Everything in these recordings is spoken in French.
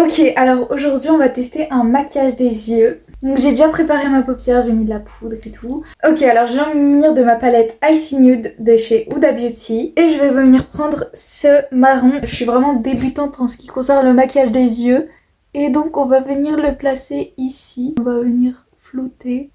Ok, alors aujourd'hui on va tester un maquillage des yeux. Donc j'ai déjà préparé ma paupière, j'ai mis de la poudre et tout. Ok, alors je viens de me munir de ma palette Icy Nude de chez Huda Beauty. Et je vais venir prendre ce marron. Je suis vraiment débutante en ce qui concerne le maquillage des yeux. Et donc on va venir le placer ici. On va venir flouter.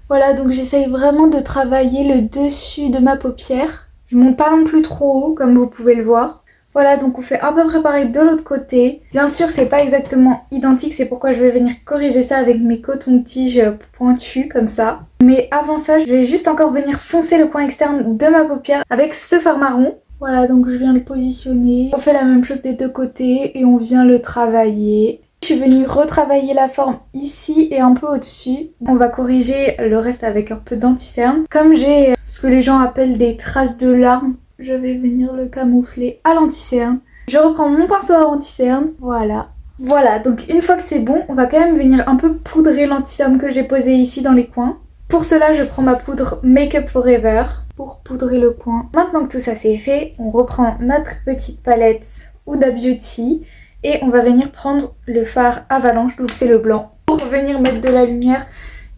Voilà, donc j'essaye vraiment de travailler le dessus de ma paupière. Je monte pas non plus trop haut comme vous pouvez le voir. Voilà, donc on fait à peu près pareil de l'autre côté. Bien sûr, c'est pas exactement identique, c'est pourquoi je vais venir corriger ça avec mes cotons-tiges pointus comme ça. Mais avant ça, je vais juste encore venir foncer le coin externe de ma paupière avec ce fard marron. Voilà, donc je viens le positionner. On fait la même chose des deux côtés et on vient le travailler. Je suis venue retravailler la forme ici et un peu au-dessus. On va corriger le reste avec un peu d'anti-cerne. Comme j'ai ce que les gens appellent des traces de larmes, je vais venir le camoufler à l'anti-cerne. Je reprends mon pinceau à anti-cerne, voilà. Voilà, donc une fois que c'est bon, on va quand même venir un peu poudrer l'anti-cerne que j'ai posé ici dans les coins. Pour cela, je prends ma poudre Make Up Forever pour poudrer le coin. Maintenant que tout ça c'est fait, on reprend notre petite palette Huda Beauty et on va venir prendre le fard Avalanche, donc c'est le blanc, pour venir mettre de la lumière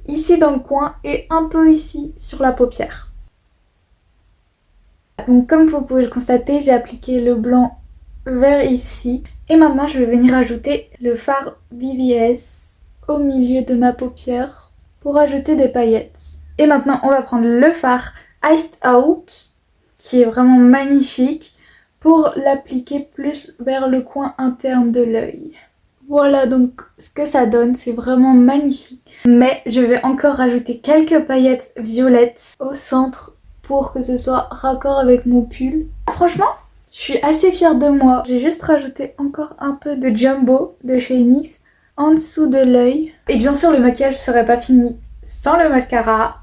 ici dans le coin et un peu ici sur la paupière. Donc comme vous pouvez le constater, j'ai appliqué le blanc vers ici. Et maintenant je vais venir ajouter le fard VVS au milieu de ma paupière pour ajouter des paillettes. Et maintenant on va prendre le fard Iced Out qui est vraiment magnifique pour l'appliquer plus vers le coin interne de l'œil. Voilà donc ce que ça donne, c'est vraiment magnifique. Mais je vais encore rajouter quelques paillettes violettes au centre pour que ce soit raccord avec mon pull. Franchement, je suis assez fière de moi. J'ai juste rajouté encore un peu de Jumbo de chez NYX en dessous de l'œil. Et bien sûr, le maquillage serait pas fini sans le mascara.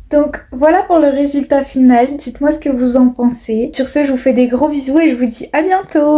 Donc voilà pour le résultat final. Dites-moi ce que vous en pensez. Sur ce, je vous fais des gros bisous et je vous dis à bientôt.